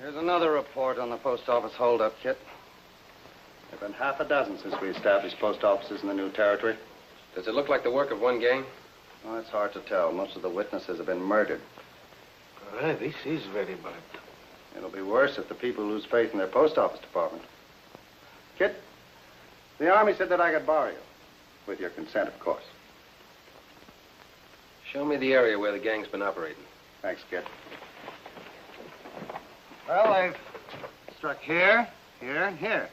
Here's another report on the post office holdup, Kit. There have been half a dozen since we established post offices in the new territory. Does it look like the work of one gang? Well, it's hard to tell. Most of the witnesses have been murdered. This is very bad. It'll be worse if the people lose faith in their post office department. Kit, the Army said that I could borrow you. With your consent, of course. Show me the area where the gang's been operating. Thanks, Kit. Well, I've struck here, here, and here.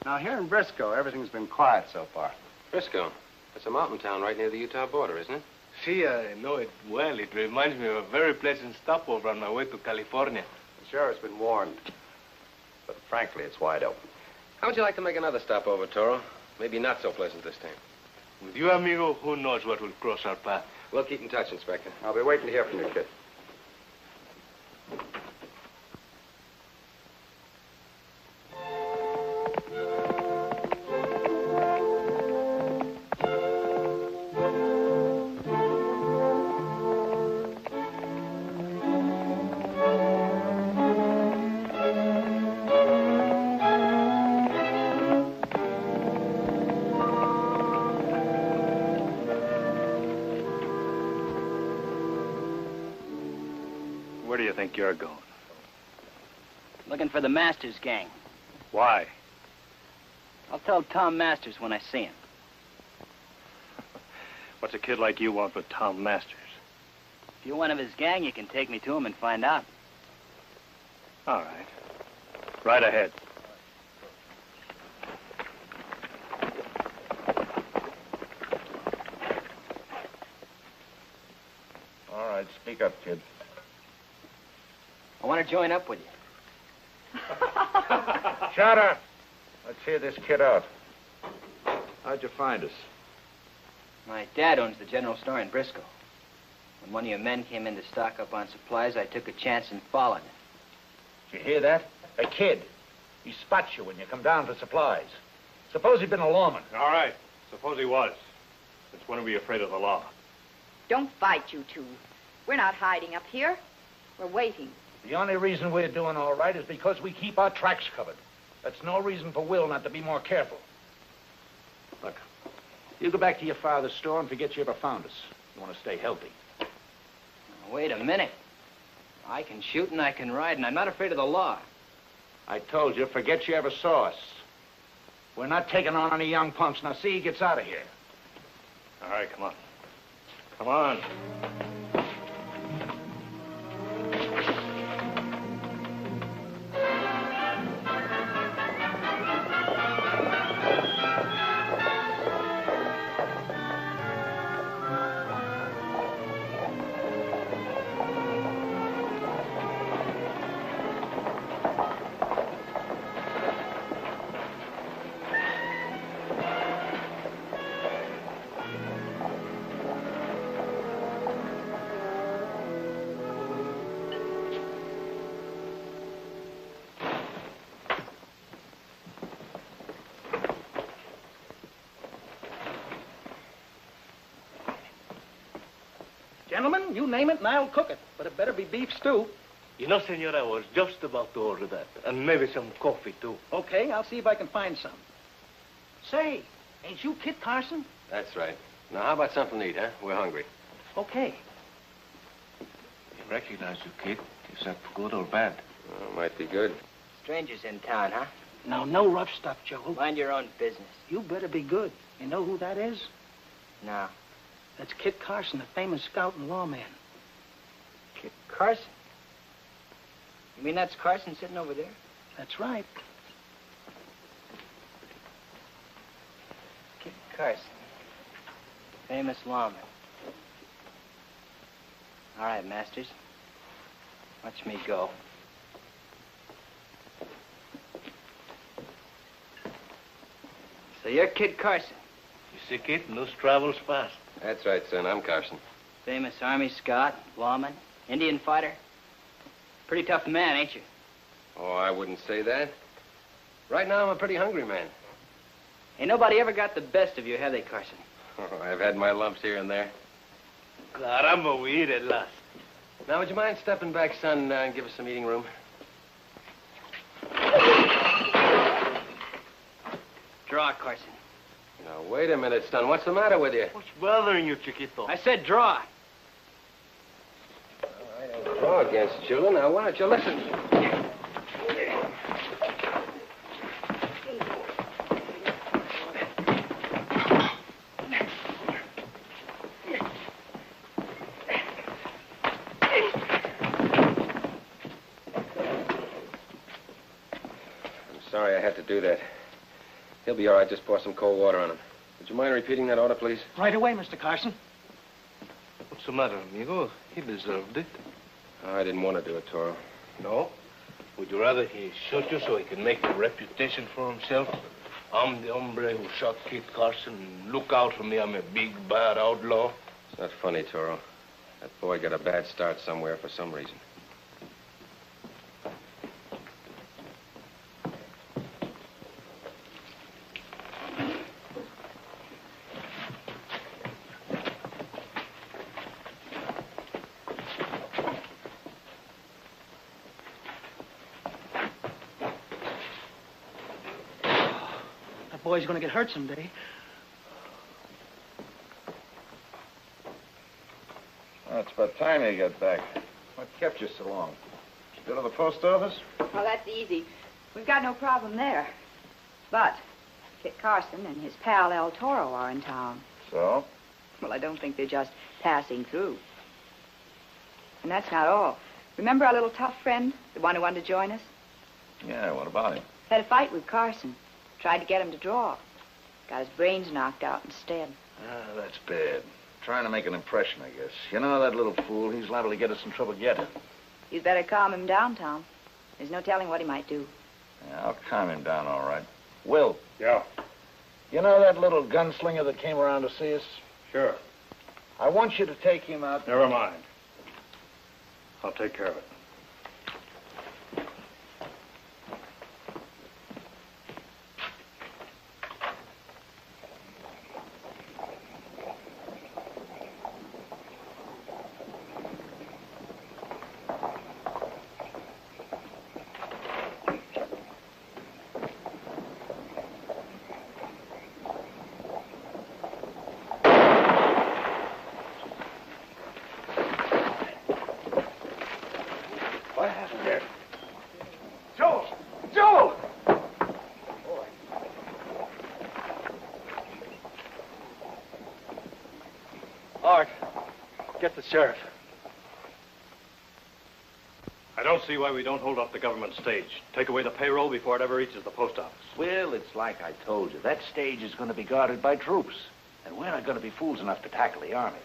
Now, here in Briscoe, everything's been quiet so far. Briscoe? That's a mountain town right near the Utah border, isn't it? See, I know it well. It reminds me of a very pleasant stopover on my way to California. The sheriff's been warned. But frankly, it's wide open. How would you like to make another stopover, Toro? Maybe not so pleasant this time. With you, amigo, who knows what will cross our path? We'll keep in touch, Inspector. I'll be waiting to hear from you, Kit. Where do you think you're going? Looking for the Masters gang. Why? I'll tell Tom Masters when I see him. What's a kid like you want with Tom Masters? If you're one of his gang, you can take me to him and find out. All right. Right ahead. All right, speak up, kid. I want to join up with you. Shut up. Let's hear this kid out. How'd you find us? My dad owns the general store in Briscoe. When one of your men came in to stock up on supplies, I took a chance and followed him. Did you hear that? A kid. He spots you when you come down for supplies. Suppose he'd been a lawman. All right. Suppose he was. Since when are we afraid of the law? Don't fight, you two. We're not hiding up here. We're waiting. The only reason we're doing all right is because we keep our tracks covered. That's no reason for Will not to be more careful. Look, you go back to your father's store and forget you ever found us. You want to stay healthy. Wait a minute. I can shoot and I can ride, and I'm not afraid of the law. I told you, forget you ever saw us. We're not taking on any young punks. Now see he gets out of here. All right, come on. Come on. Gentlemen, you name it and I'll cook it, but it better be beef stew. You know, senor, I was just about to order that. And maybe some coffee, too. Okay, I'll see if I can find some. Say, ain't you Kit Carson? That's right. Now, how about something to eat, huh? We're hungry. Okay. You recognize you, kid. Is that good or bad? Well, might be good. Strangers in town, huh? Now, no rough stuff, Joe. Mind your own business. You better be good. You know who that is? No. That's Kit Carson, the famous scout and lawman. Kit Carson? You mean that's Carson sitting over there? That's right. Kit Carson. Famous lawman. All right, Masters. Watch me go. So you're Kit Carson. You see, kid, news travels fast. That's right, son. I'm Carson. Famous Army scout, lawman, Indian fighter. Pretty tough man, ain't you? Oh, I wouldn't say that. Right now, I'm a pretty hungry man. Ain't nobody ever got the best of you, have they, Carson? Oh, I've had my lumps here and there. Caramba, we eat at last. Now, would you mind stepping back, son, and give us some eating room? Draw, Carson. Now, wait a minute, son. What's the matter with you? What's bothering you, Chiquito? I said draw. I don't draw against children. Now, why don't you listen? I'm sorry I had to do that. He'll be all right. Just pour some cold water on him. Would you mind repeating that order, please? Right away, Mr. Carson. What's the matter, amigo? He deserved it. Oh, I didn't want to do it, Toro. No? Would you rather he shot you so he can make a reputation for himself? I'm the hombre who shot Kit Carson. Look out for me. I'm a big, bad outlaw. It's not funny, Toro. That boy got a bad start somewhere for some reason. That boy's going to get hurt someday. Well, it's about time you get back. What kept you so long? Still to the post office? Well, that's easy. We've got no problem there. But Kit Carson and his pal El Toro are in town. So? Well, I don't think they're just passing through. And that's not all. Remember our little tough friend, the one who wanted to join us? Yeah, what about him? Had a fight with Carson. Tried to get him to draw. Got his brains knocked out instead. Ah, that's bad. Trying to make an impression, I guess. You know, that little fool, he's liable to get us in trouble yet. You'd better calm him down, Tom. There's no telling what he might do. Yeah, I'll calm him down, all right. Will. Yeah, You know that little gunslinger that came around to see us? sure. I want you to take him out. Never mind. I'll take care of it. What happened there? Joe! Joe! Art, get the sheriff. I don't see why we don't hold off the government stage. Take away the payroll before it ever reaches the post office. Well, it's like I told you. That stage is going to be guarded by troops. And we're not going to be fools enough to tackle the army.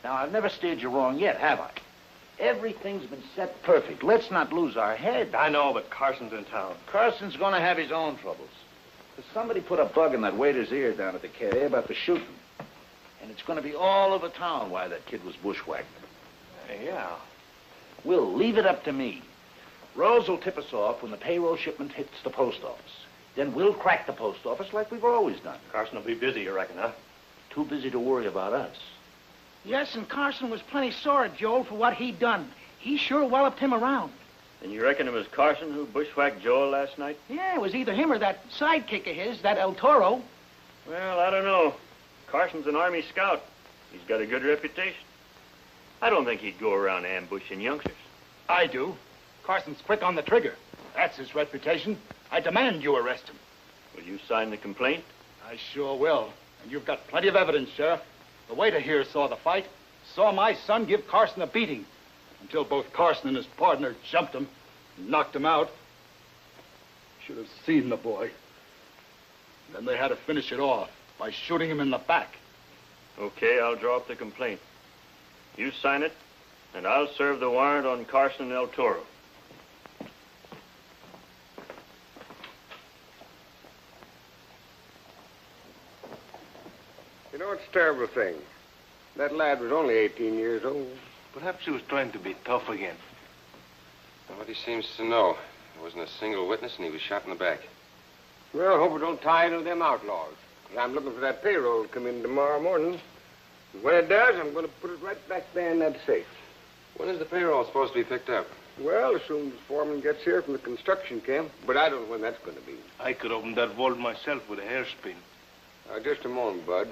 Now, I've never steered you wrong yet, have I? Everything's been set perfect. Let's not lose our head. I know, but Carson's in town. Carson's going to have his own troubles. But somebody put a bug in that waiter's ear down at the cafe about the shooting. And it's going to be all over town why that kid was bushwhacked. Yeah. We'll leave it up to me. Rose will tip us off when the payroll shipment hits the post office. Then we'll crack the post office like we've always done. Carson will be busy, you reckon, huh? Too busy to worry about us. Yes, and Carson was plenty sore at Joel for what he'd done. He sure walloped him around. And you reckon it was Carson who bushwhacked Joel last night? Yeah, it was either him or that sidekick of his, that El Toro. Well, I don't know. Carson's an Army scout. He's got a good reputation. I don't think he'd go around ambushing youngsters. I do. Carson's quick on the trigger. That's his reputation. I demand you arrest him. Will you sign the complaint? I sure will. And you've got plenty of evidence, Sheriff. The waiter here saw the fight, saw my son give Carson a beating, until both Carson and his partner jumped him and knocked him out. Should have seen the boy. Then they had to finish it off by shooting him in the back. Okay, I'll draw up the complaint. You sign it, and I'll serve the warrant on Carson and El Toro. You know, it's a terrible thing. That lad was only 18 years old. Perhaps he was trying to be tough again. Nobody seems to know. There wasn't a single witness, and he was shot in the back. Well, I hope it don't tie into them outlaws. I'm looking for that payroll to come in tomorrow morning. And when it does, I'm going to put it right back there in that safe. When is the payroll supposed to be picked up? Well, as soon as the foreman gets here from the construction camp. But I don't know when that's going to be. I could open that vault myself with a hairspin. Just a moment, Bud.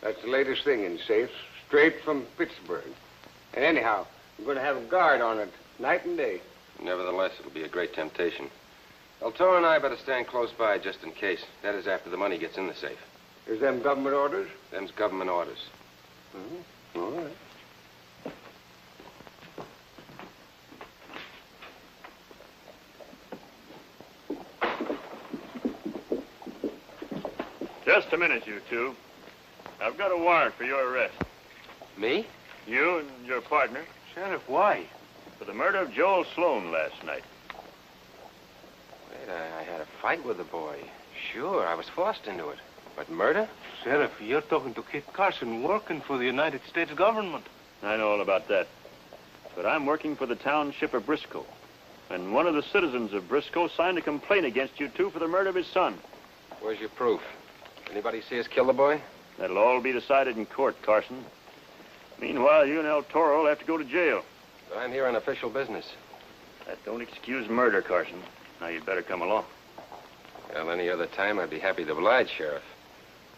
That's the latest thing in safes, straight from Pittsburgh. And anyhow, I'm going to have a guard on it night and day. Nevertheless, it'll be a great temptation. El Toro and I better stand close by just in case. That is after the money gets in the safe. Is them government orders? Them's government orders. Mm-hmm. All right. Just a minute, you two. I've got a warrant for your arrest. Me? You and your partner. Sheriff, why? For the murder of Joel Sloan last night. Wait, I had a fight with the boy. Sure, I was forced into it. But murder? Sheriff, you're talking to Kit Carson, working for the United States government. I know all about that. But I'm working for the township of Briscoe. And one of the citizens of Briscoe signed a complaint against you two for the murder of his son. Where's your proof? Anybody see us kill the boy? That'll all be decided in court, Carson. Meanwhile, you and El Toro will have to go to jail. But I'm here on official business. That don't excuse murder, Carson. Now, you'd better come along. Well, any other time, I'd be happy to oblige, Sheriff.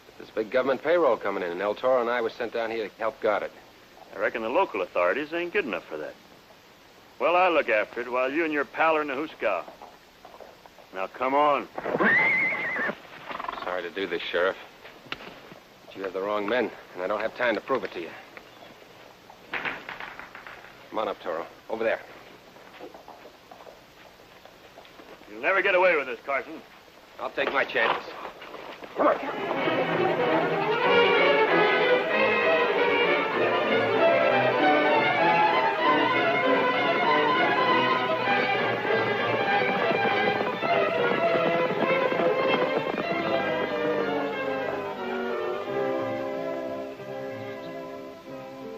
But there's big government payroll coming in, and El Toro and I were sent down here to help guard it. I reckon the local authorities ain't good enough for that. Well, I'll look after it while you and your pal are in the hoosegow. Now, come on. Sorry to do this, Sheriff. But you have the wrong men, and I don't have time to prove it to you. Come on up, Toro. Over there. You'll never get away with this, Carson. I'll take my chances. Come on.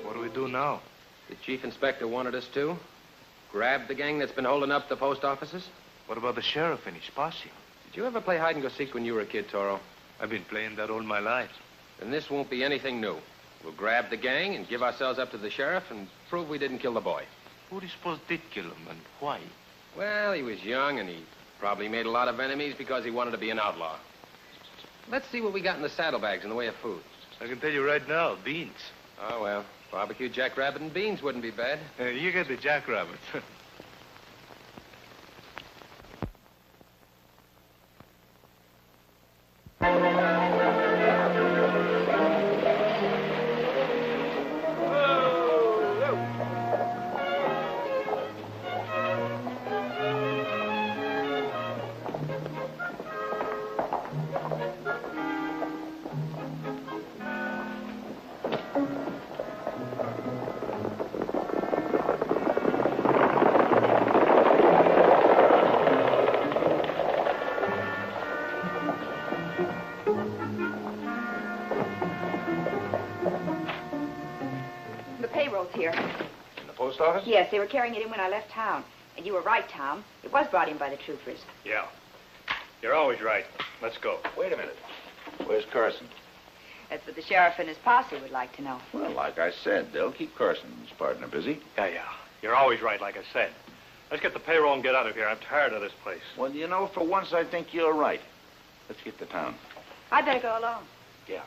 What do we do now? The chief inspector wanted us to grab the gang that's been holding up the post offices. What about the sheriff and his posse? Did you ever play hide and go seek when you were a kid, Toro? I've been playing that all my life. Then this won't be anything new. We'll grab the gang and give ourselves up to the sheriff and prove we didn't kill the boy. Who do you suppose did kill him and why? Well, he was young and he probably made a lot of enemies because he wanted to be an outlaw. Let's see what we got in the saddlebags in the way of food. I can tell you right now, beans. Oh, well, barbecue jackrabbit and beans wouldn't be bad. You get the jackrabbit. Here. In the post office? Yes, they were carrying it in when I left town. And you were right, Tom. It was brought in by the troopers. Yeah. You're always right. Let's go. Wait a minute. Where's Carson? That's what the sheriff and his posse would like to know. Well, like I said, they'll keep Carson and his partner busy. Yeah. You're always right, like I said. Let's get the payroll and get out of here. I'm tired of this place. Well, you know, for once I think you're right. Let's get to town. I'd better go along. Yeah.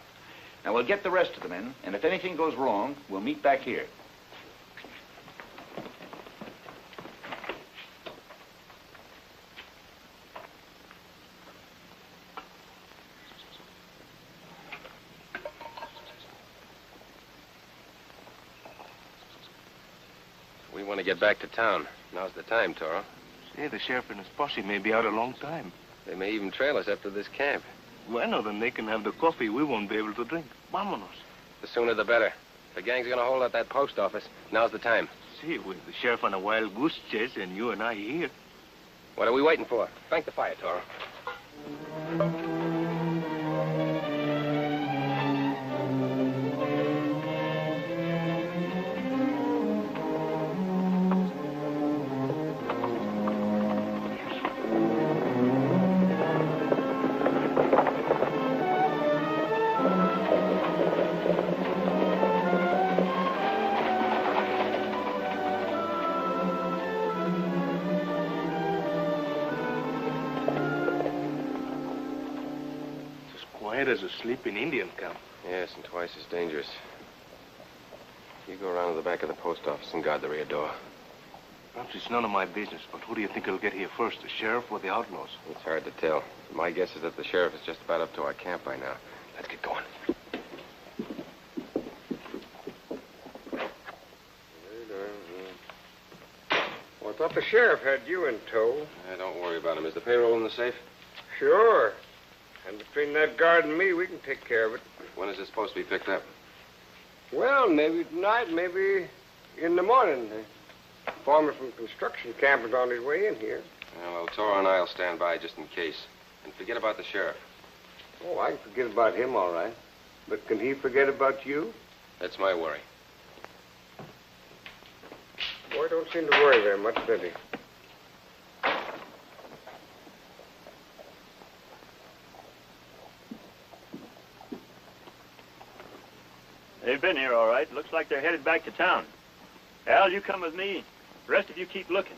Now, we'll get the rest of them in, and if anything goes wrong, we'll meet back here. We want to get back to town. Now's the time, Toro. Say, the sheriff and his posse may be out a long time. They may even trail us after this camp. Bueno, then they can have the coffee we won't be able to drink. Vámonos. The sooner the better. If the gang's gonna hold up that post office, now's the time. See, with the sheriff on a wild goose chase and you and I here. What are we waiting for? Bank the fire, Toro. bad as a sleeping Indian camp. Yes, and twice as dangerous. You go around to the back of the post office and guard the rear door. Perhaps it's none of my business, but who do you think will get here first, the sheriff or the outlaws? It's hard to tell. My guess is that the sheriff is just about up to our camp by now. Let's get going. Well, I thought the sheriff had you in tow. Don't worry about him. Is the payroll in the safe? Sure. And between that guard and me, we can take care of it. When is it supposed to be picked up? Well, maybe tonight, maybe in the morning. The foreman from construction camp is on his way in here. Well, Toro and I'll stand by just in case. And forget about the sheriff. Oh, I can forget about him, all right. But can he forget about you? That's my worry. Boy, don't seem to worry very much, does he? They've been here, all right. Looks like they're headed back to town. Al, you come with me. The rest of you keep looking.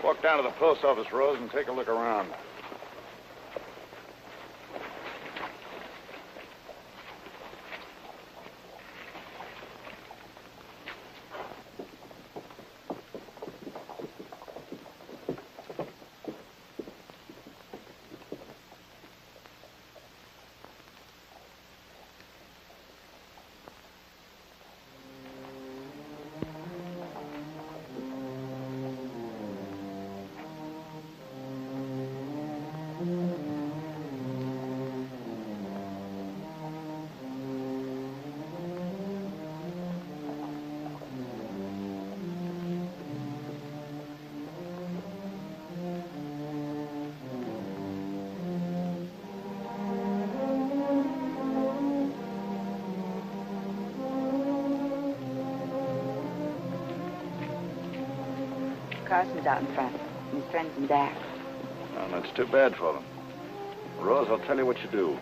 Walk down to the post office, Rose, and take a look around. Carson's out in front, and his friend's in back. Well, that's too bad for them. Rose, I'll tell you what you do.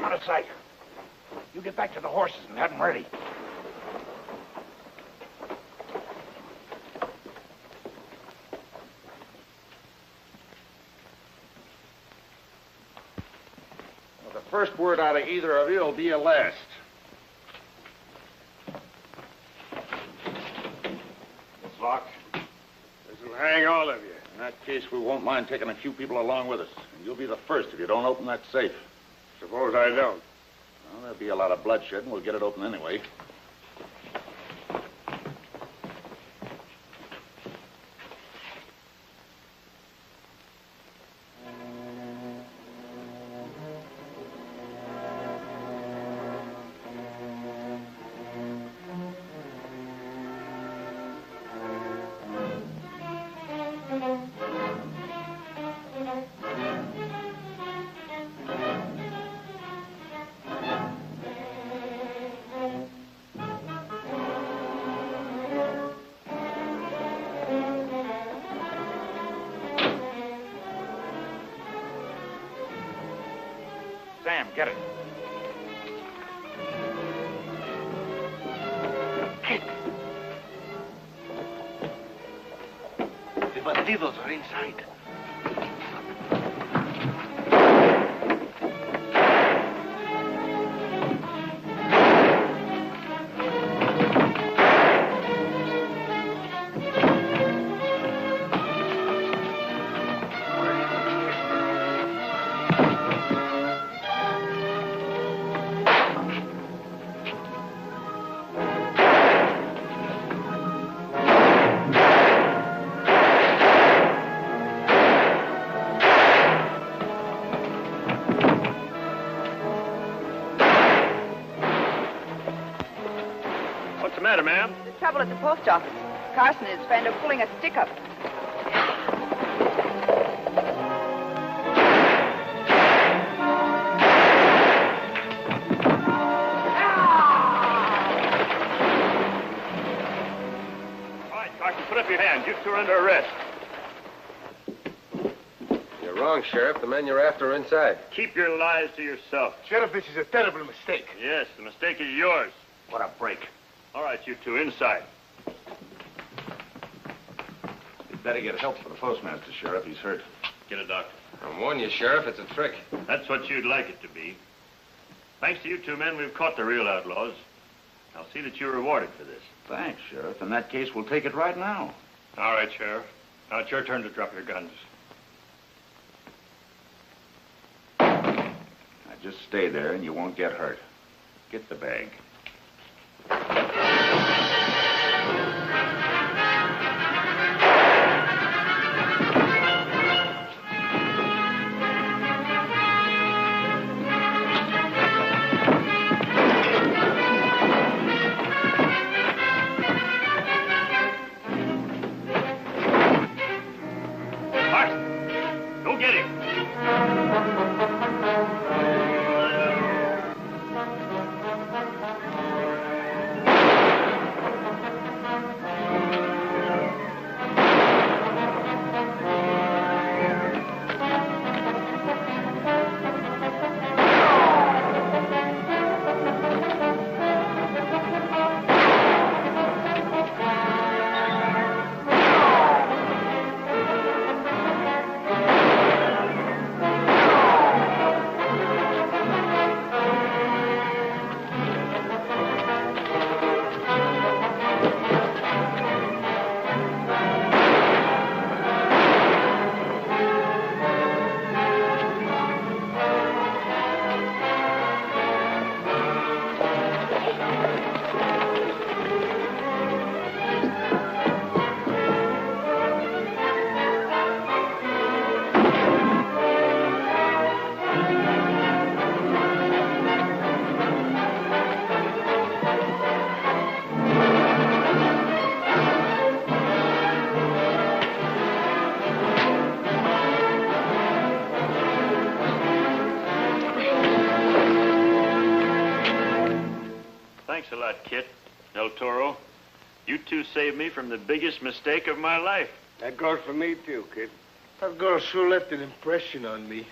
Out of sight. You get back to the horses and have them ready. Well, the first word out of either of you will be your last. It's locked. This'll hang all of you. In that case, we won't mind taking a few people along with us. And you'll be the first if you don't open that safe. Suppose I don't. Well, there'll be a lot of bloodshed, and we'll get it open anyway. Sam, get it. Kit! The bandidos are inside. trouble at the post office. Carson and his friend are pulling a stick up. All right, Carson, put up your hands. You two are under arrest. You're wrong, Sheriff. The men you're after are inside. Keep your lies to yourself. Sheriff, this is a terrible mistake. Yes, the mistake is yours. What a break. All right, you two, inside. You'd better get help for the postmaster, Sheriff. He's hurt. Get a doctor. I'm warning you, Sheriff. It's a trick. That's what you'd like it to be. Thanks to you two men, we've caught the real outlaws. I'll see that you're rewarded for this. Thanks, Sheriff. In that case, we'll take it right now. All right, Sheriff. Now it's your turn to drop your guns. Now, just stay there and you won't get hurt. Get the bag. Carson, go get him. Thanks a lot, Kit. El Toro. You two saved me from the biggest mistake of my life. That goes for me, too, kid. That girl sure left an impression on me.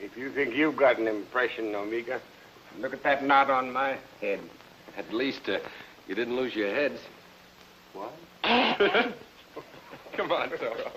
If you think you've got an impression, Omega, look at that knot on my head. At least you didn't lose your heads. What? Come on, Toro.